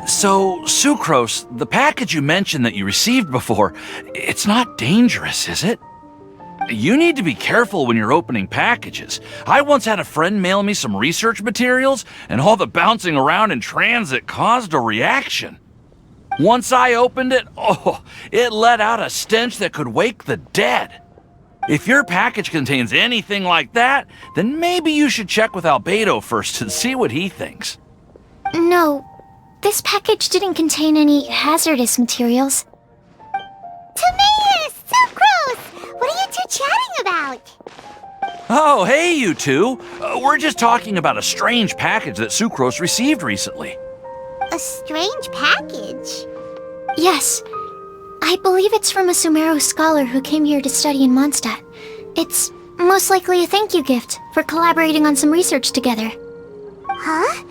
So, Sucrose, the package you mentioned that you received before, it's not dangerous, is it? You need to be careful when you're opening packages. I once had a friend mail me some research materials, and all the bouncing around in transit caused a reaction. Once I opened it, it let out a stench that could wake the dead. If your package contains anything like that, then maybe you should check with Albedo first and see what he thinks. No, this package didn't contain any hazardous materials. Timaeus! Sucrose! What are you two chatting about? Oh, hey, you two. We're just talking about a strange package that Sucrose received recently. A strange package? Yes. I believe it's from a Sumeru scholar who came here to study in Mondstadt. It's most likely a thank you gift for collaborating on some research together. Huh?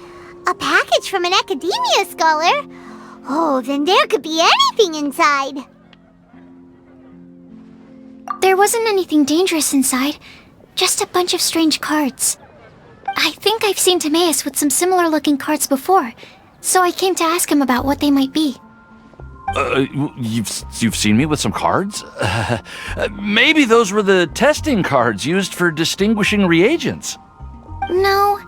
A package from an academia scholar? Oh, then there could be anything inside. There wasn't anything dangerous inside, just a bunch of strange cards. I think I've seen Timaeus with some similar looking cards before, so I came to ask him about what they might be. You've seen me with some cards? Maybe those were the testing cards used for distinguishing reagents. No,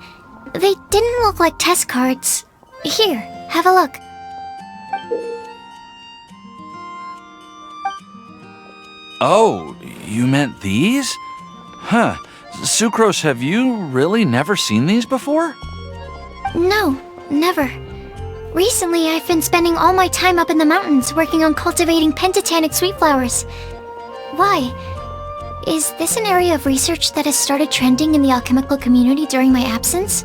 they didn't look like test cards. Here, have a look. Oh, you meant these? Huh. Sucrose, have you really never seen these before? No, never. Recently, I've been spending all my time up in the mountains working on cultivating pentatonic sweet flowers. Why? Is this an area of research that has started trending in the alchemical community during my absence?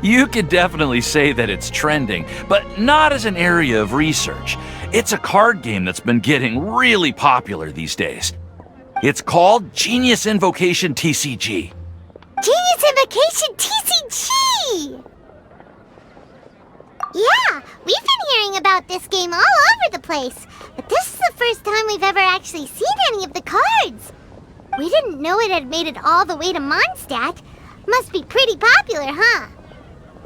You could definitely say that it's trending, but not as an area of research. It's a card game that's been getting really popular these days. It's called Genius Invocation TCG. Genius Invocation TCG! Yeah, we've been hearing about this game all over the place, but this is the first time we've ever actually seen any of the cards. We didn't know it had made it all the way to Mondstadt. Must be pretty popular, huh?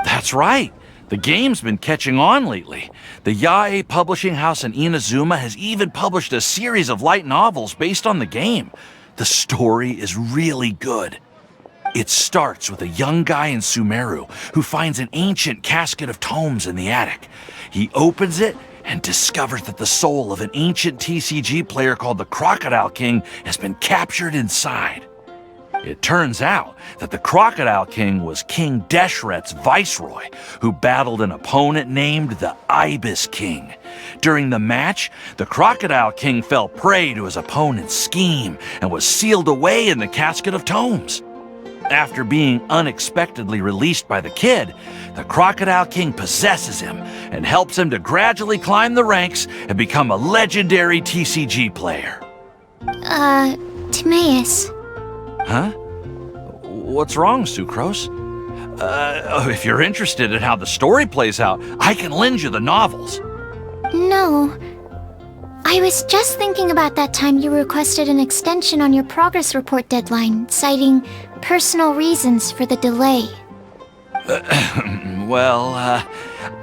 That's right. The game's been catching on lately. The Yae publishing house in Inazuma has even published a series of light novels based on the game. The story is really good. It starts with a young guy in Sumeru who finds an ancient casket of tomes in the attic. He opens it and discovers that the soul of an ancient TCG player called the Crocodile King has been captured inside. It turns out that the Crocodile King was King Deshret's viceroy, who battled an opponent named the Ibis King. During the match, the Crocodile King fell prey to his opponent's scheme and was sealed away in the casket of tomes. After being unexpectedly released by the kid, the Crocodile King possesses him and helps him to gradually climb the ranks and become a legendary TCG player. Timaeus. Huh? What's wrong, Sucrose? If you're interested in how the story plays out, I can lend you the novels. No. I was just thinking about that time you requested an extension on your progress report deadline, citing personal reasons for the delay.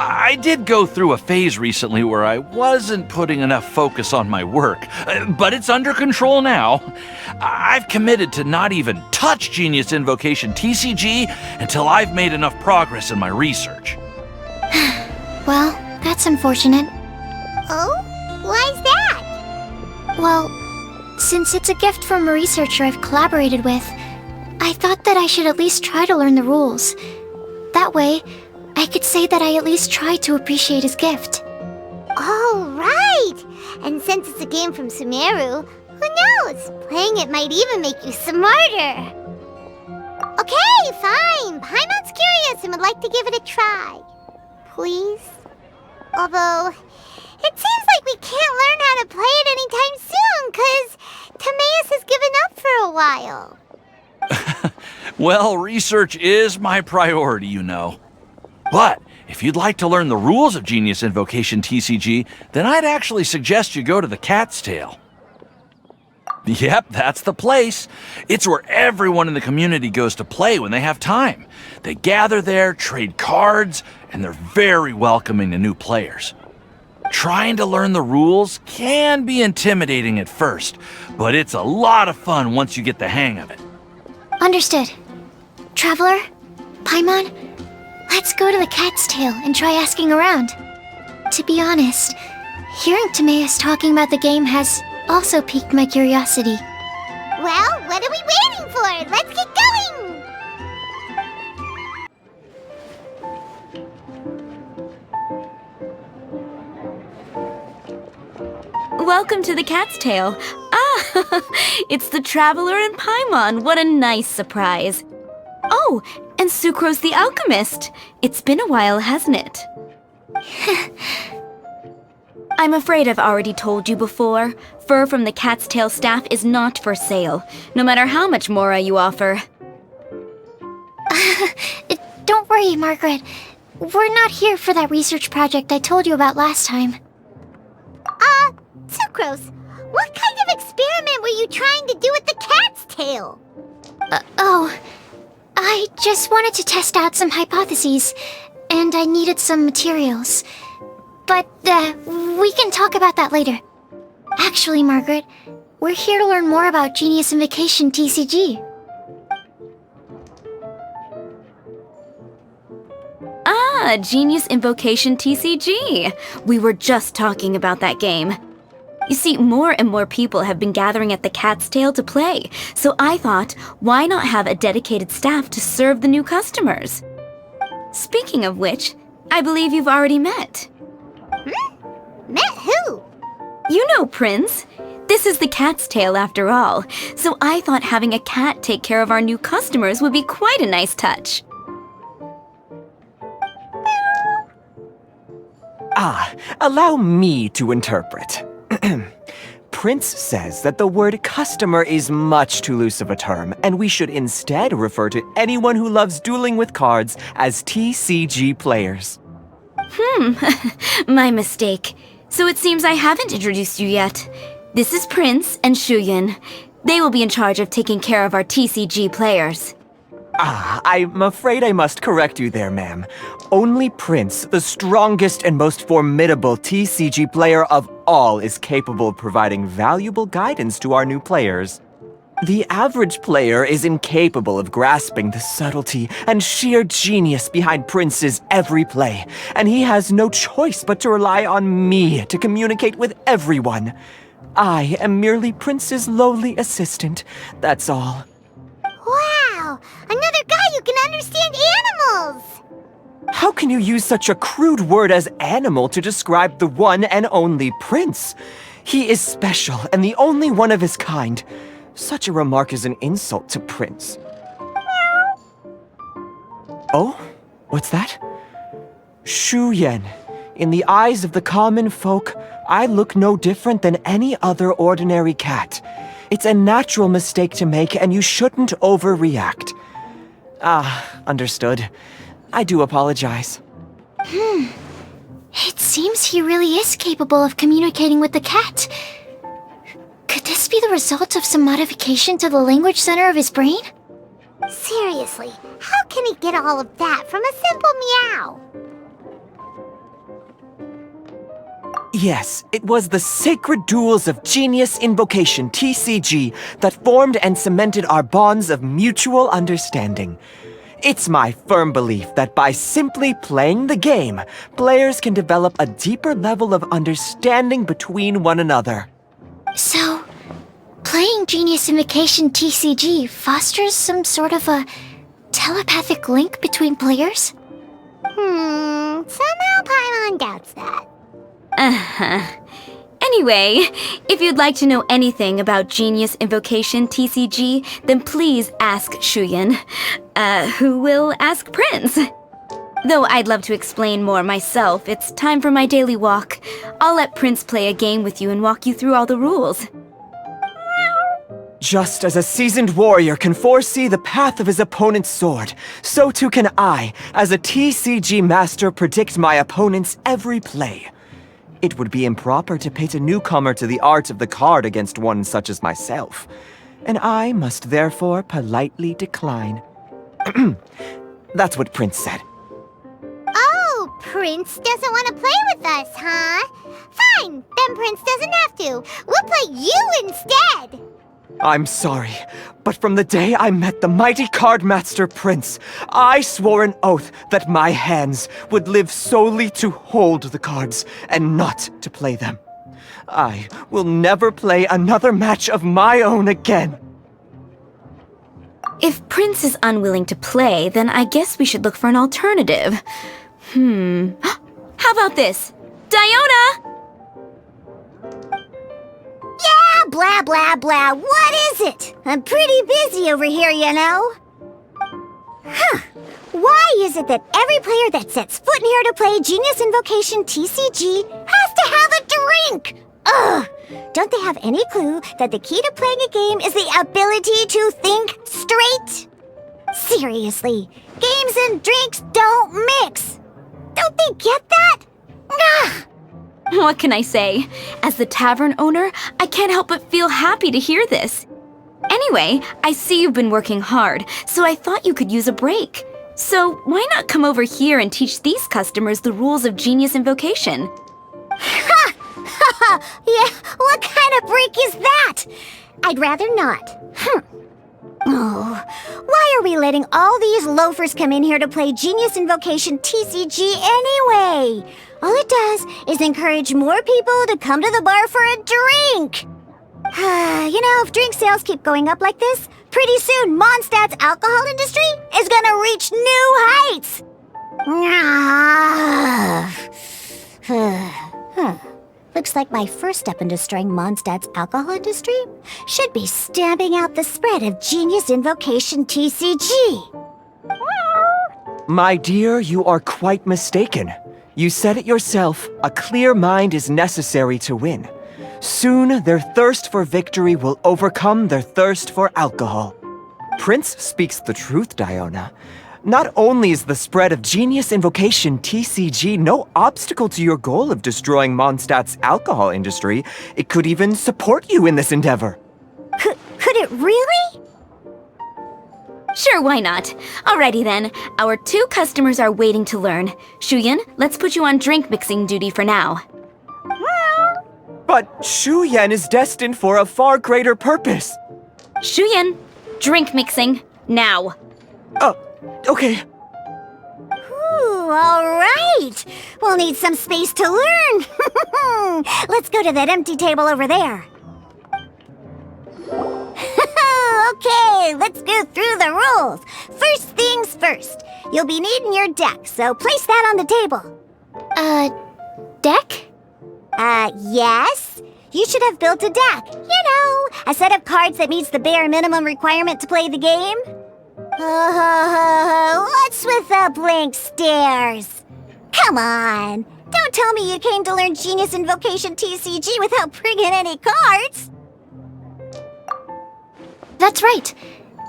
I did go through a phase recently where I wasn't putting enough focus on my work, but it's under control now. I've committed to not even touch Genius Invocation TCG until I've made enough progress in my research. Well, that's unfortunate. Oh? Why's that? Well, since it's a gift from a researcher I've collaborated with, I thought that I should at least try to learn the rules. That way, I could say that I at least tried to appreciate his gift. Oh, right! And since it's a game from Sumeru, who knows? Playing it might even make you smarter. Okay, fine. Paimon's curious and would like to give it a try. Please? Although, it seems like we can't learn how to play it anytime soon, 'cause Timaeus has given up for a while. Well, research is my priority, you know. But if you'd like to learn the rules of Genius Invocation TCG, then I'd actually suggest you go to the Cat's Tail. Yep, that's the place. It's where everyone in the community goes to play when they have time. They gather there, trade cards, and they're very welcoming to new players. Trying to learn the rules can be intimidating at first, but it's a lot of fun once you get the hang of it. Understood. Traveler? Paimon? Let's go to the Cat's Tail and try asking around. To be honest, hearing Timaeus talking about the game has also piqued my curiosity. Well, what are we waiting for? Let's get going! Welcome to the Cat's Tail. Ah, it's the Traveler and Paimon. What a nice surprise. Oh, and Sucrose the Alchemist. It's been a while, hasn't it? I'm afraid I've already told you before. Fur from the Cat's Tail staff is not for sale, no matter how much Mora you offer. Don't worry, Margaret. We're not here for that research project I told you about last time. Sucrose, what kind of experiment were you trying to do with the cat's tail? I just wanted to test out some hypotheses, and I needed some materials. But, we can talk about that later. Actually, Margaret, we're here to learn more about Genius Invocation TCG. Ah, Genius Invocation TCG. We were just talking about that game. You see, more and more people have been gathering at the Cat's Tail to play, so I thought, why not have a dedicated staff to serve the new customers? Speaking of which, I believe you've already met. Met who? You know Prince. This is the Cat's Tail after all, so I thought having a cat take care of our new customers would be quite a nice touch. Allow me to interpret. Prince says that the word customer is much too loose of a term, and we should instead refer to anyone who loves dueling with cards as TCG players. My mistake. So it seems I haven't introduced you yet. This is Prince and Shuyan. They will be in charge of taking care of our TCG players. I'm afraid I must correct you there, ma'am. Only Prince, the strongest and most formidable TCG player of all, is capable of providing valuable guidance to our new players. The average player is incapable of grasping the subtlety and sheer genius behind Prince's every play, and he has no choice but to rely on me to communicate with everyone. I am merely Prince's lowly assistant, that's all. Wow! Another guy who can understand animals! How can you use such a crude word as animal to describe the one and only Prince? He is special and the only one of his kind. Such a remark is an insult to Prince. Oh? What's that? Shuyan. In the eyes of the common folk, I look no different than any other ordinary cat. It's a natural mistake to make, and you shouldn't overreact. Understood. I do apologize. It seems he really is capable of communicating with the cat. Could this be the result of some modification to the language center of his brain? Seriously, how can he get all of that from a simple meow? Yes, it was the sacred duels of Genius Invocation TCG that formed and cemented our bonds of mutual understanding. It's my firm belief that by simply playing the game, players can develop a deeper level of understanding between one another. So, playing Genius Invocation TCG fosters some sort of a telepathic link between players? Somehow Paimon doubts that. Anyway, if you'd like to know anything about Genius Invocation TCG, then please ask Shuyan, who will ask Prince. Though I'd love to explain more myself, it's time for my daily walk. I'll let Prince play a game with you and walk you through all the rules. Just as a seasoned warrior can foresee the path of his opponent's sword, so too can I, as a TCG master, predict my opponent's every play. It would be improper to pit a newcomer to the art of the card against one such as myself, and I must therefore politely decline. That's what Prince said. Oh, Prince doesn't want to play with us, huh? Fine, then Prince doesn't have to. We'll play you instead. I'm sorry, but from the day I met the mighty cardmaster Prince, I swore an oath that my hands would live solely to hold the cards and not to play them. I will never play another match of my own again. If Prince is unwilling to play, then I guess we should look for an alternative. How about this? Diona! Yeah, blah, blah, blah. What is it? I'm pretty busy over here, you know. Why is it that every player that sets foot in here to play Genius Invocation TCG has to have a drink? Ugh! Don't they have any clue that the key to playing a game is the ability to think straight? Seriously, games and drinks don't mix. Don't they get that? Ugh! What can I say? As the tavern owner, I can't help but feel happy to hear this. Anyway, I see you've been working hard, so I thought you could use a break. So why not come over here and teach these customers the rules of Genius Invocation? Ha! Yeah, what kind of break is that? I'd rather not. Oh, why are we letting all these loafers come in here to play Genius Invocation TCG anyway? All it does is encourage more people to come to the bar for a drink. You know, if drink sales keep going up like this, pretty soon Mondstadt's alcohol industry is gonna reach new heights. Looks like my first step in destroying Mondstadt's alcohol industry should be stamping out the spread of Genius Invocation TCG. My dear, you are quite mistaken. You said it yourself, a clear mind is necessary to win. Soon, their thirst for victory will overcome their thirst for alcohol. Prince speaks the truth, Diona. Not only is the spread of Genius Invocation TCG no obstacle to your goal of destroying Mondstadt's alcohol industry, it could even support you in this endeavor. Could it really? Sure, why not? Alrighty then, our 2 customers are waiting to learn. Shuyan, let's put you on drink mixing duty for now. But Shuyan is destined for a far greater purpose. Shuyan, drink mixing, now. Okay. Ooh, all right. We'll need some space to learn. Let's go to that empty table over there. Okay, let's go through the rules. First things first. You'll be needing your deck, so place that on the table. Deck? Yes. You should have built a deck. You know, a set of cards that meets the bare minimum requirement to play the game. What's with the blank stares? Come on. Don't tell me you came to learn Genius Invocation TCG without bringing any cards. That's right.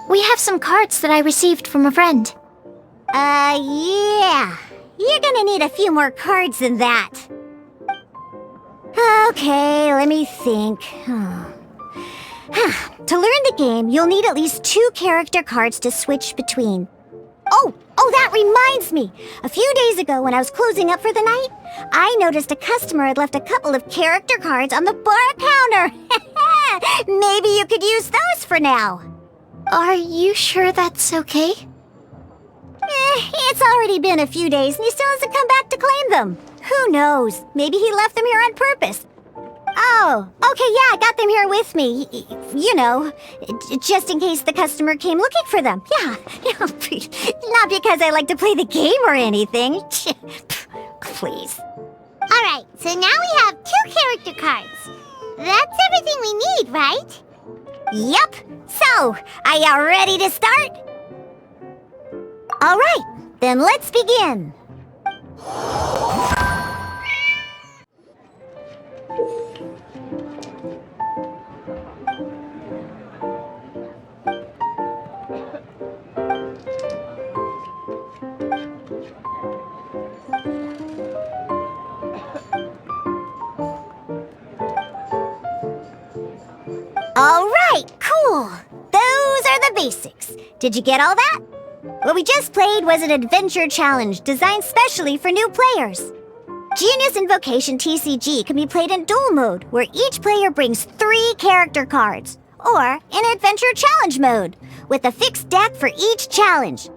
We have some cards that I received from a friend. Yeah. You're gonna need a few more cards than that. Okay, let me think. To learn the game, you'll need at least 2 character cards to switch between. Oh, that reminds me. A few days ago when I was closing up for the night, I noticed a customer had left a couple of character cards on the bar counter. Maybe you could use those for now. Are you sure that's okay? It's already been a few days and he still hasn't come back to claim them. Who knows? Maybe he left them here on purpose. Oh, okay, yeah, I got them here with me. You know, just in case the customer came looking for them. Yeah, not because I like to play the game or anything. Please. All right, so now we have 2 character cards. That's everything we need, right? Yep. So, are you ready to start? All right, then let's begin. All right, cool. Those are the basics. Did you get all that? What we just played was an adventure challenge designed specially for new players. Genius Invocation TCG can be played in duel mode, where each player brings 3 character cards, or in adventure challenge mode, with a fixed deck for each challenge.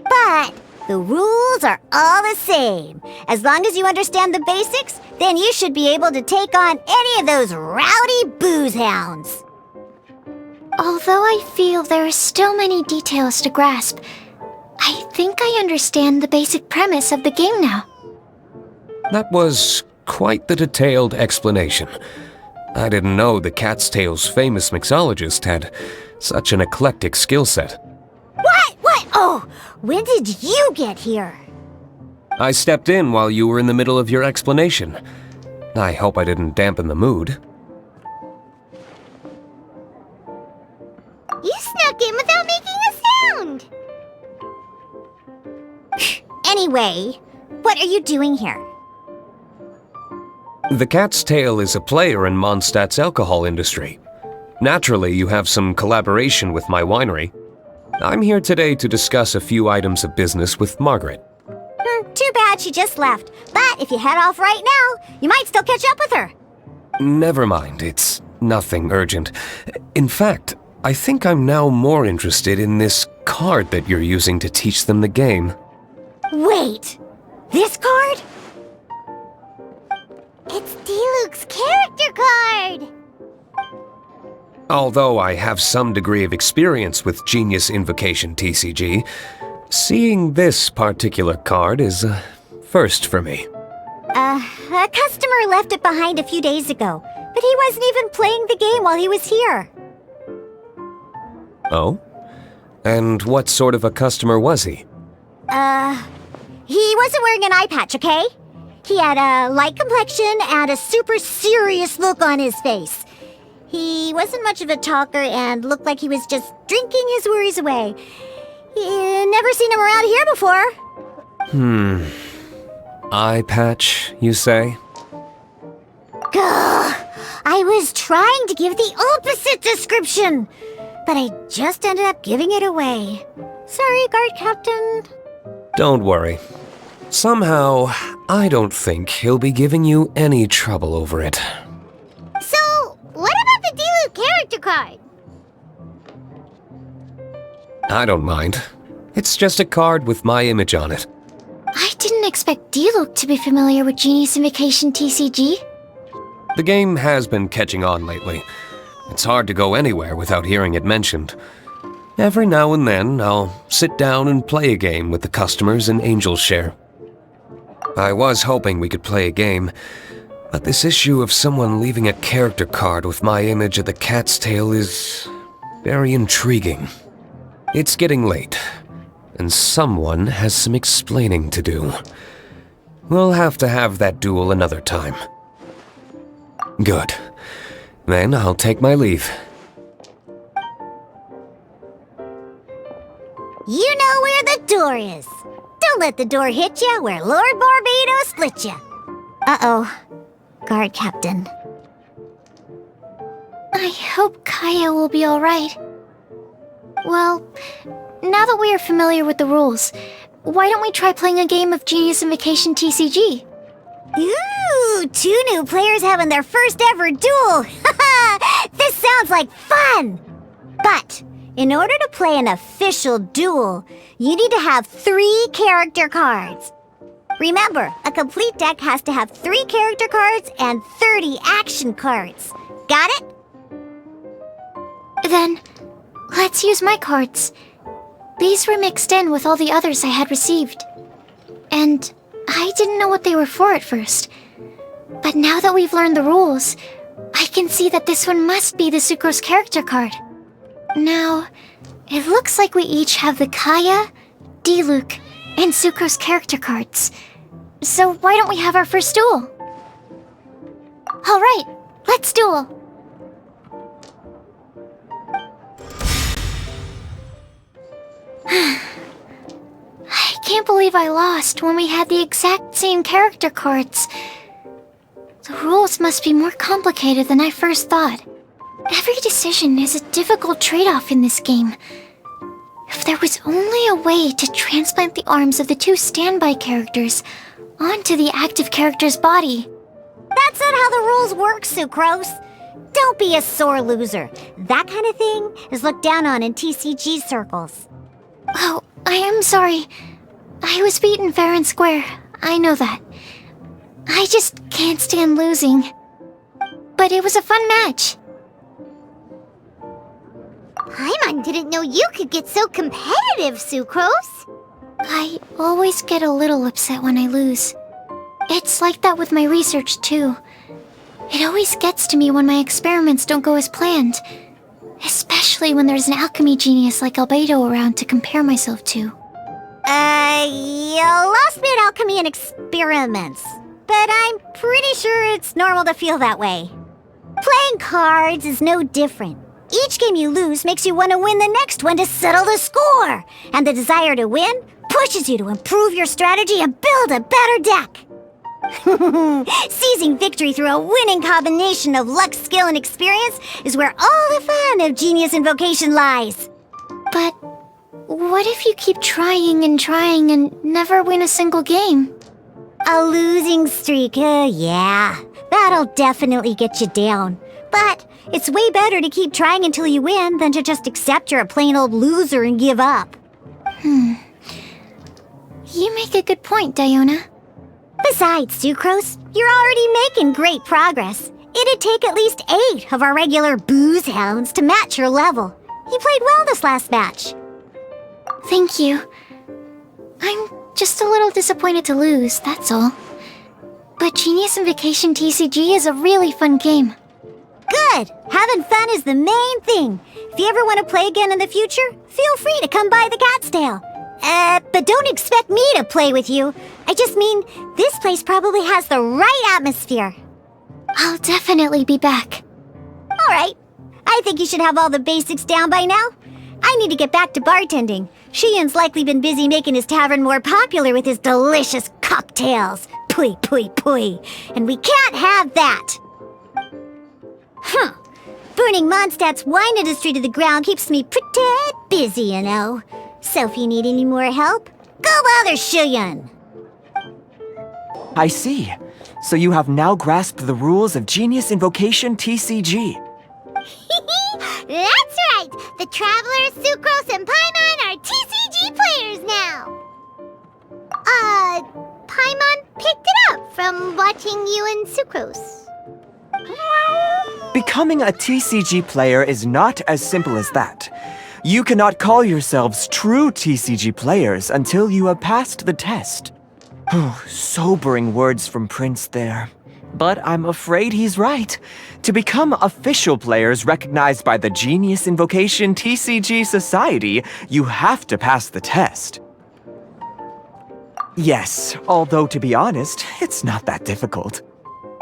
But the rules are all the same. As long as you understand the basics, then you should be able to take on any of those rowdy booze hounds. Although I feel there are still many details to grasp, I think I understand the basic premise of the game now. That was quite the detailed explanation. I didn't know the Cat's Tail's famous mixologist had such an eclectic skill set. What? Oh, when did you get here? I stepped in while you were in the middle of your explanation. I hope I didn't dampen the mood. You snuck in without making a sound. Anyway, what are you doing here? The Cat's Tail is a player in Mondstadt's alcohol industry. Naturally, you have some collaboration with my winery. I'm here today to discuss a few items of business with Margaret. Too bad she just left. But if you head off right now, you might still catch up with her. Never mind, it's nothing urgent. In fact, I think I'm now more interested in this card that you're using to teach them the game. Wait, this card? It's Diluc's character card! Although I have some degree of experience with Genius Invocation TCG, seeing this particular card is a first for me. A customer left it behind a few days ago, but he wasn't even playing the game while he was here. Oh? And what sort of a customer was he? He wasn't wearing an eye patch, okay? He had a light complexion and a super serious look on his face. He wasn't much of a talker and looked like he was just drinking his worries away. Never seen him around here before. Eye patch, you say? Gah! I was trying to give the opposite description, but I just ended up giving it away. Sorry, guard captain. Don't worry. Somehow, I don't think he'll be giving you any trouble over it. So, what about the Diluc character card? I don't mind. It's just a card with my image on it. I didn't expect Diluc to be familiar with Genius Invocation TCG. The game has been catching on lately. It's hard to go anywhere without hearing it mentioned. Every now and then, I'll sit down and play a game with the customers in Angel's Share. I was hoping we could play a game, but this issue of someone leaving a character card with my image at the Cat's Tail is very intriguing. It's getting late, and someone has some explaining to do. We'll have to have that duel another time. Good. Then I'll take my leave. You know where the door is. Don't let the door hit you where Lord Barbados split you. Uh-oh. Guard captain. I hope Kaya will be alright. Well, now that we are familiar with the rules, why don't we try playing a game of Genius Invocation TCG? Ooh, 2 new players having their first ever duel. This sounds like fun. But in order to play an official duel, you need to have 3 character cards. Remember, a complete deck has to have 3 character cards and 30 action cards. Got it? Then, let's use my cards. These were mixed in with all the others I had received. And I didn't know what they were for at first. But now that we've learned the rules, I can see that this one must be the Sucrose character card. Now, it looks like we each have the Kaya, Diluc, and Sucrose character cards. So why don't we have our first duel? Alright, let's duel! I can't believe I lost when we had the exact same character cards. The rules must be more complicated than I first thought. Every decision is a difficult trade-off in this game. If there was only a way to transplant the arms of the two standby characters onto the active character's body. That's not how the rules work, Sucrose. Don't be a sore loser. That kind of thing is looked down on in TCG circles. Oh, I am sorry. I was beaten fair and square. I know that. I just can't stand losing. But it was a fun match. Paimon didn't know you could get so competitive, Sucrose. I always get a little upset when I lose. It's like that with my research, too. It always gets to me when my experiments don't go as planned. Especially when there's an alchemy genius like Albedo around to compare myself to. You lost me at alchemy and experiments. But I'm pretty sure it's normal to feel that way. Playing cards is no different. Each game you lose makes you want to win the next one to settle the score. And the desire to win pushes you to improve your strategy and build a better deck. Seizing victory through a winning combination of luck, skill, and experience is where all the fun of Genius Invocation lies. But what if you keep trying and never win a single game? A losing streak, yeah. That'll definitely get you down. But it's way better to keep trying until you win than to just accept you're a plain old loser and give up. You make a good point, Diona. Besides, Sucrose, you're already making great progress. It'd take at least 8 of our regular booze hounds to match your level. You played well this last match. Thank you. I'm just a little disappointed to lose, that's all. But Genius Invocation TCG is a really fun game. Good! Having fun is the main thing. If you ever want to play again in the future, feel free to come by the Cat's Tail. But don't expect me to play with you. I just mean, this place probably has the right atmosphere. I'll definitely be back. Alright. I think you should have all the basics down by now. I need to get back to bartending. Shiyan's likely been busy making his tavern more popular with his delicious cocktails. Pui, pui, pui. And we can't have that. Burning Mondstadt's wine industry to the ground keeps me pretty busy, you know. So if you need any more help, go bother Shiyan. I see. So you have now grasped the rules of Genius Invocation TCG. That's right! The Traveler, Sucrose, and Paimon are TCG players now! Paimon picked it up from watching you and Sucrose. Becoming a TCG player is not as simple as that. You cannot call yourselves true TCG players until you have passed the test. Sobering words from Prince there. But I'm afraid he's right. To become official players recognized by the Genius Invocation TCG Society, you have to pass the test. Yes, although to be honest, it's not that difficult.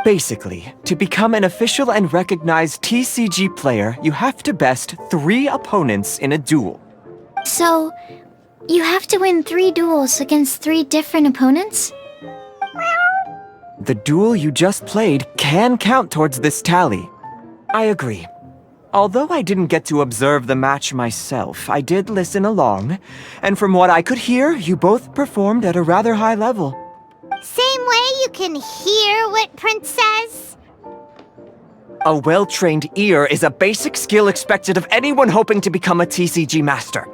Basically, to become an official and recognized TCG player, you have to best 3 opponents in a duel. So, you have to win 3 duels against 3 different opponents? The duel you just played can count towards this tally. I agree. Although I didn't get to observe the match myself, I did listen along, and from what I could hear, you both performed at a rather high level. Same way you can hear what Prince says? A well-trained ear is a basic skill expected of anyone hoping to become a TCG master.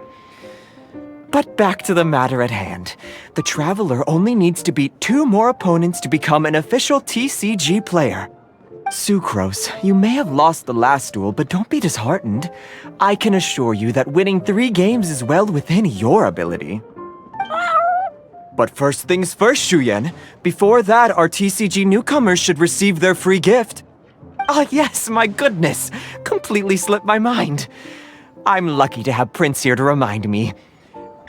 But back to the matter at hand. The Traveler only needs to beat 2 more opponents to become an official TCG player. Sucrose, you may have lost the last duel, but don't be disheartened. I can assure you that winning 3 games is well within your ability. But first things first, Shuyen. Before that, our TCG newcomers should receive their free gift. Ah, yes, my goodness. Completely slipped my mind. I'm lucky to have Prince here to remind me.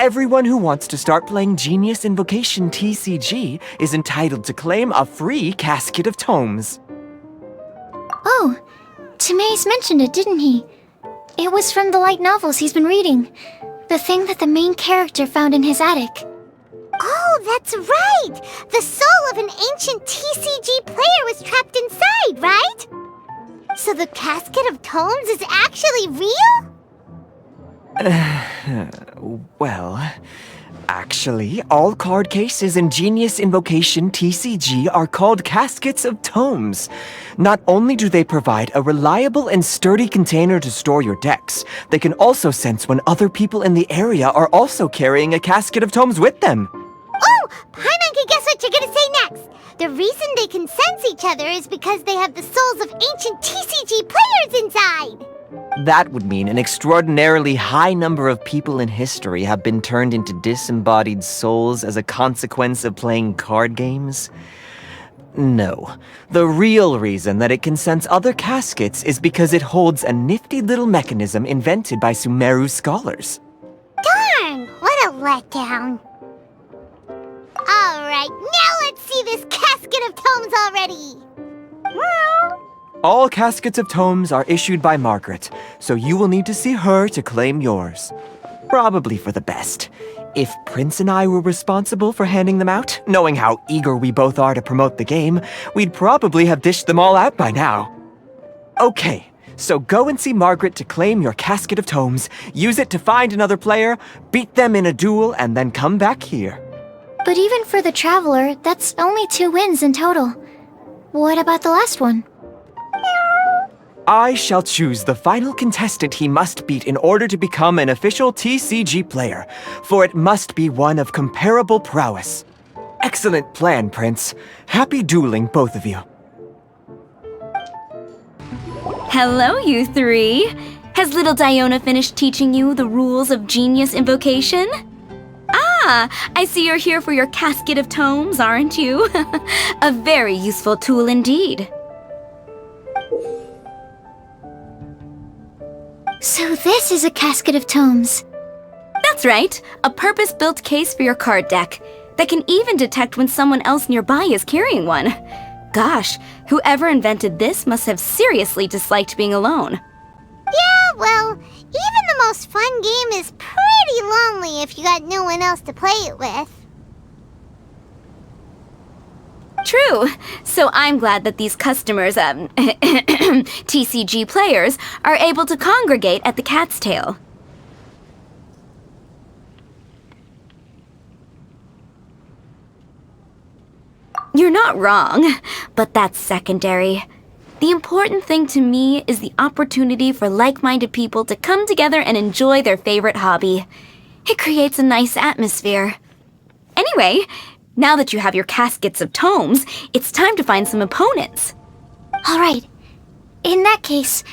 Everyone who wants to start playing Genius Invocation TCG is entitled to claim a free casket of tomes. Oh, Timaeus mentioned it, didn't he? It was from the light novels he's been reading. The thing that the main character found in his attic. Oh, that's right! The soul of an ancient TCG player was trapped inside, right? So the Casket of Tomes is actually real? Well, actually, all card cases in Genius Invocation TCG are called Caskets of Tomes. Not only do they provide a reliable and sturdy container to store your decks, they can also sense when other people in the area are also carrying a Casket of Tomes with them. Oh, Paimon can guess what you're gonna say next. The reason they can sense each other is because they have the souls of ancient TCG players inside. That would mean an extraordinarily high number of people in history have been turned into disembodied souls as a consequence of playing card games. No. The real reason that it can sense other caskets is because it holds a nifty little mechanism invented by Sumeru scholars. Darn, what a letdown. Alright, now let's see this Casket of Tomes already. All Caskets of Tomes are issued by Margaret, so you will need to see her to claim yours. Probably for the best. If Prince and I were responsible for handing them out, knowing how eager we both are to promote the game, we'd probably have dished them all out by now. Okay, so go and see Margaret to claim your Casket of Tomes, use it to find another player, beat them in a duel, and then come back here. But even for the Traveler, that's only 2 wins in total. What about the last one? I shall choose the final contestant he must beat in order to become an official TCG player, for it must be one of comparable prowess. Excellent plan, Prince. Happy dueling, both of you. Hello, you three. Has little Diona finished teaching you the rules of Genius Invocation? Ah, I see you're here for your Casket of Tomes, aren't you? A very useful tool indeed. So this is a Casket of Tomes. That's right, a purpose-built case for your card deck that can even detect when someone else nearby is carrying one. Gosh, whoever invented this must have seriously disliked being alone. Yeah, well, even the most fun game is pretty lonely if you got no one else to play it with. True. So I'm glad that these customers, TCG players, are able to congregate at the Cat's Tail. You're not wrong, but that's secondary. The important thing to me is the opportunity for like-minded people to come together and enjoy their favorite hobby. It creates a nice atmosphere. Anyway, now that you have your Caskets of Tomes, it's time to find some opponents. All right. In that case,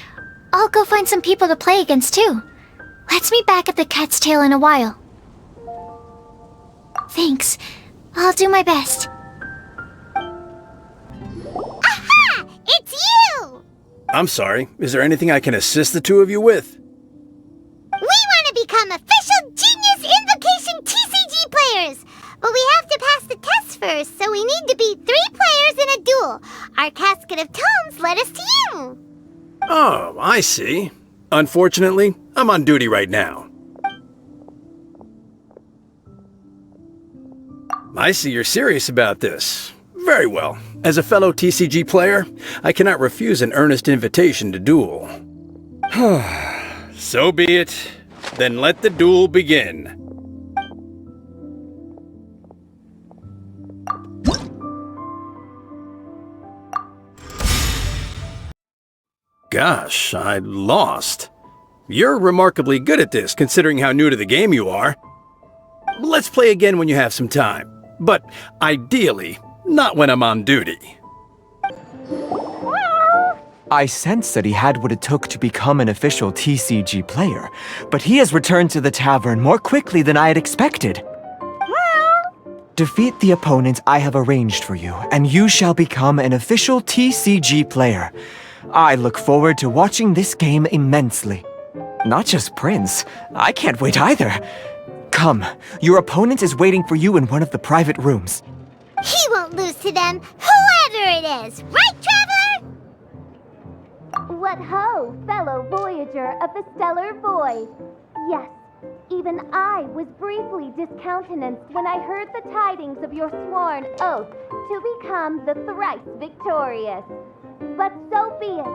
I'll go find some people to play against too. Let's meet back at the Cat's Tail in a while. Thanks. I'll do my best. Aha! It's you! I'm sorry. Is there anything I can assist the two of you with? We want to become official Genius Invocation TCG players! But we have to pass the test first, so we need to beat 3 players in a duel. Our Casket of Tomes led us to you. Oh, I see. Unfortunately, I'm on duty right now. I see you're serious about this. Very well. As a fellow TCG player, I cannot refuse an earnest invitation to duel. So be it. Then let the duel begin. Gosh, I lost. You're remarkably good at this, considering how new to the game you are. Let's play again when you have some time. But ideally, not when I'm on duty. I sense that he had what it took to become an official TCG player, but he has returned to the tavern more quickly than I had expected. Defeat the opponent I have arranged for you, and you shall become an official TCG player. I look forward to watching this game immensely. Not just Prince. I can't wait either. Come, your opponent is waiting for you in one of the private rooms. He won't lose to them, whoever it is. Right, Traveler? What ho, fellow voyager of the stellar void. Yes, even I was briefly discountenanced when I heard the tidings of your sworn oath to become the thrice victorious. But so be it.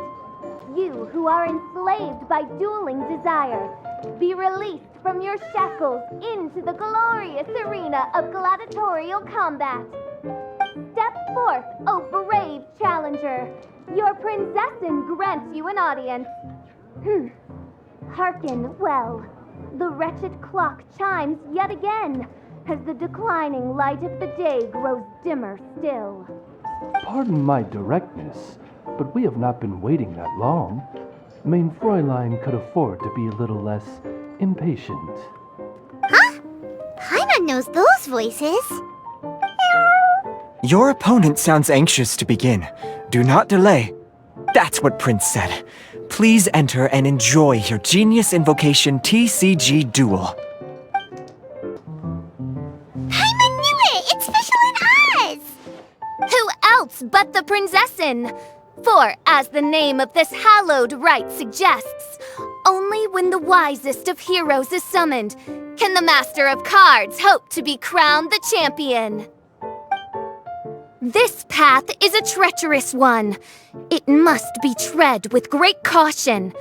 You who are enslaved by dueling desire, be released from your shackles into the glorious arena of gladiatorial combat. Step forth, O brave challenger. Your princessin grants you an audience. Hearken well. The wretched clock chimes yet again, as the declining light of the day grows dimmer still. Pardon my directness, but we have not been waiting that long. Mein Fräulein could afford to be a little less impatient. Huh? Paimon knows those voices. Your opponent sounds anxious to begin. Do not delay. That's what Prince said. Please enter and enjoy your Genius Invocation TCG duel. Paimon knew it! It's Fischl and Oz! Who else but the princessin? For, as the name of this hallowed rite suggests, only when the wisest of heroes is summoned can the master of cards hope to be crowned the champion. This path is a treacherous one. It must be tread with great caution,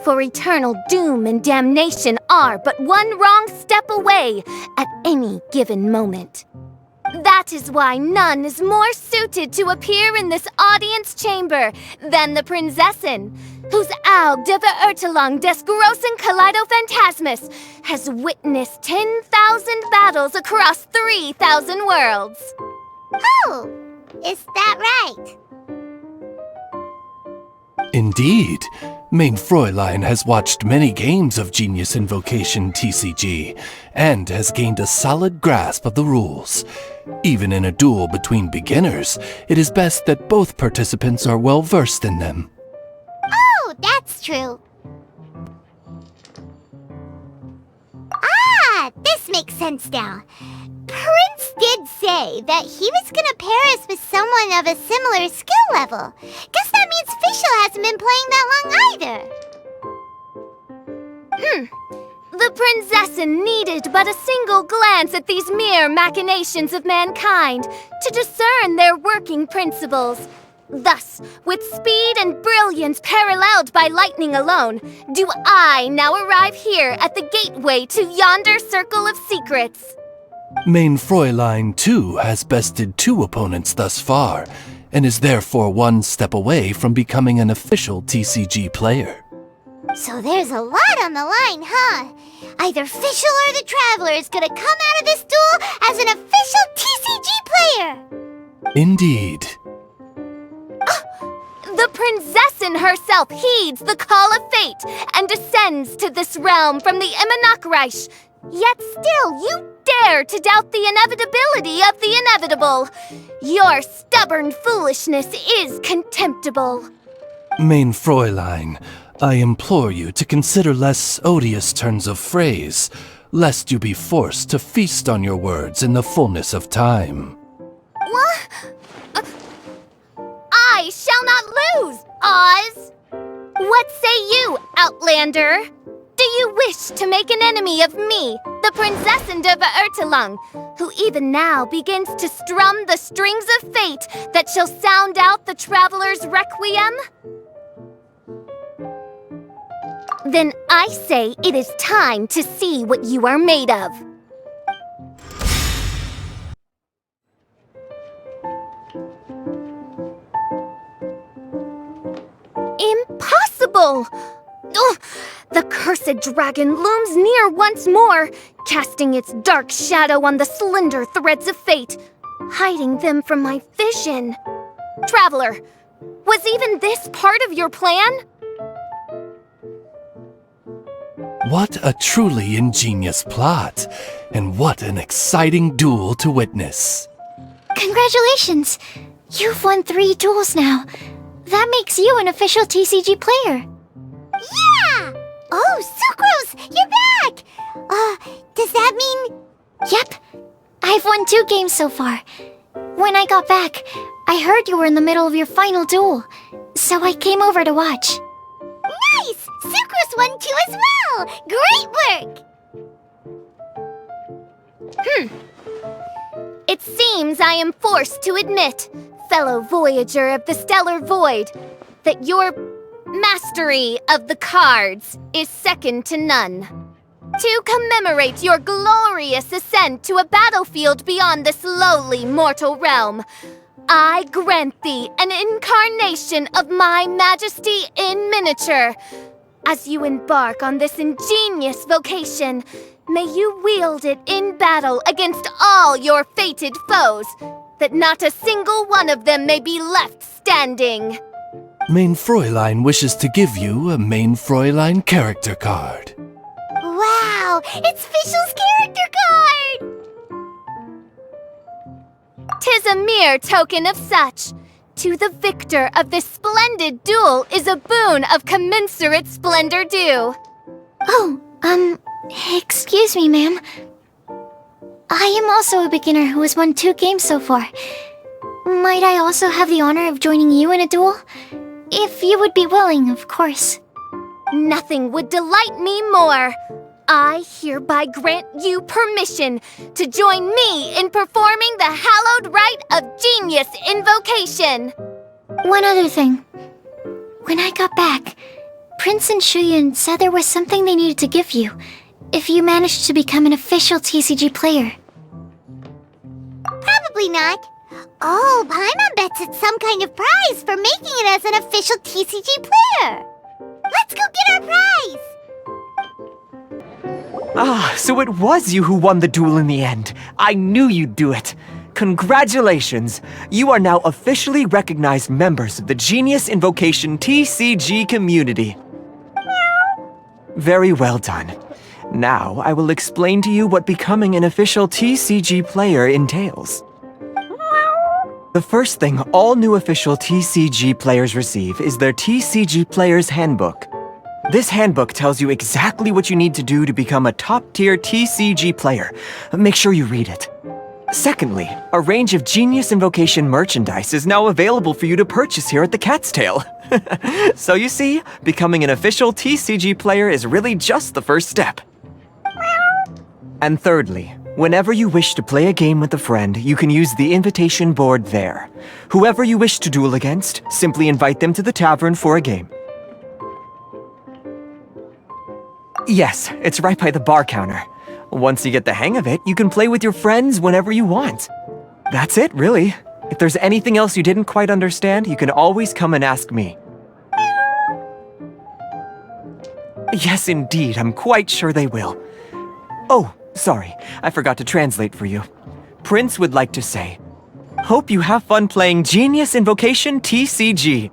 for eternal doom and damnation are but one wrong step away at any given moment. That is why none is more suited to appear in this audience chamber than the princessin, whose Aug de Beurtelang des großen Kaleido-Phantasmus has witnessed 10,000 battles across 3,000 worlds. Oh, is that right? Indeed, Mein Fräulein has watched many games of Genius Invocation TCG, and has gained a solid grasp of the rules. Even in a duel between beginners, it is best that both participants are well versed in them. Oh, that's true. Ah, this makes sense now. Prince did say that he was gonna pair us with someone of a similar skill level. Guess that means Fischl hasn't been playing that long either. The princessin needed but a single glance at these mere machinations of mankind to discern their working principles. Thus, with speed and brilliance paralleled by lightning alone, do I now arrive here at the gateway to yonder circle of secrets. Mein Fräulein, too, has bested 2 opponents thus far, and is therefore one step away from becoming an official TCG player. So there's a lot on the line, huh? Either Fischl or the Traveler is gonna come out of this duel as an official TCG player! Indeed. The princessin herself heeds the call of fate and descends to this realm from the Immanakreich. Yet still you dare to doubt the inevitability of the inevitable. Your stubborn foolishness is contemptible. Mein Fräulein, I implore you to consider less odious turns of phrase, lest you be forced to feast on your words in the fullness of time. What? I shall not lose, Oz! What say you, Outlander? Do you wish to make an enemy of me, the Princessin de Beurtelang, who even now begins to strum the strings of fate that shall sound out the traveler's requiem? Then I say it is time to see what you are made of. Impossible! Ugh, the cursed dragon looms near once more, casting its dark shadow on the slender threads of fate, hiding them from my vision. Traveler, was even this part of your plan? What a truly ingenious plot, and what an exciting duel to witness. Congratulations! You've won 3 duels now. That makes you an official TCG player. Yeah! Oh, Sucrose, you're back! Does that mean... Yep. I've won 2 games so far. When I got back, I heard you were in the middle of your final duel, so I came over to watch. Nice! Sucrose won 2 as well! Great work! It seems I am forced to admit, fellow voyager of the stellar void, that your mastery of the cards is second to none. To commemorate your glorious ascent to a battlefield beyond this lowly mortal realm, I grant thee an incarnation of my majesty in miniature. As you embark on this ingenious vocation, may you wield it in battle against all your fated foes, that not a single one of them may be left standing. Main Fräulein wishes to give you a Main Fräulein character card. Wow, it's Fischl's character card! 'Tis a mere token of such. To the victor of this splendid duel is a boon of commensurate splendor due. Oh, excuse me, ma'am. I am also a beginner who has won 2 games so far. Might I also have the honor of joining you in a duel? If you would be willing, of course. Nothing would delight me more. I hereby grant you permission to join me in performing the hallowed rite of genius invocation. One other thing. When I got back, Prince and Shuyun said there was something they needed to give you if you managed to become an official TCG player. Probably not. Oh, Paimon bets it's some kind of prize for making it as an official TCG player. Let's go get our prize! Ah, so it was you who won the duel in the end. I knew you'd do it. Congratulations! You are now officially recognized members of the Genius Invocation TCG community. Very well done. Now, I will explain to you what becoming an official TCG player entails. The first thing all new official TCG players receive is their TCG Player's Handbook. This handbook tells you exactly what you need to do to become a top-tier TCG player. Make sure you read it. Secondly, a range of Genius Invocation merchandise is now available for you to purchase here at the Cat's Tail. So you see, becoming an official TCG player is really just the first step. And thirdly, whenever you wish to play a game with a friend, you can use the invitation board there. Whoever you wish to duel against, simply invite them to the tavern for a game. Yes, it's right by the bar counter. Once you get the hang of it, you can play with your friends whenever you want. That's it, really. If there's anything else you didn't quite understand, you can always come and ask me. Yes, indeed, I'm quite sure they will. Oh, sorry, I forgot to translate for you. Prince would like to say, hope you have fun playing Genius Invocation TCG.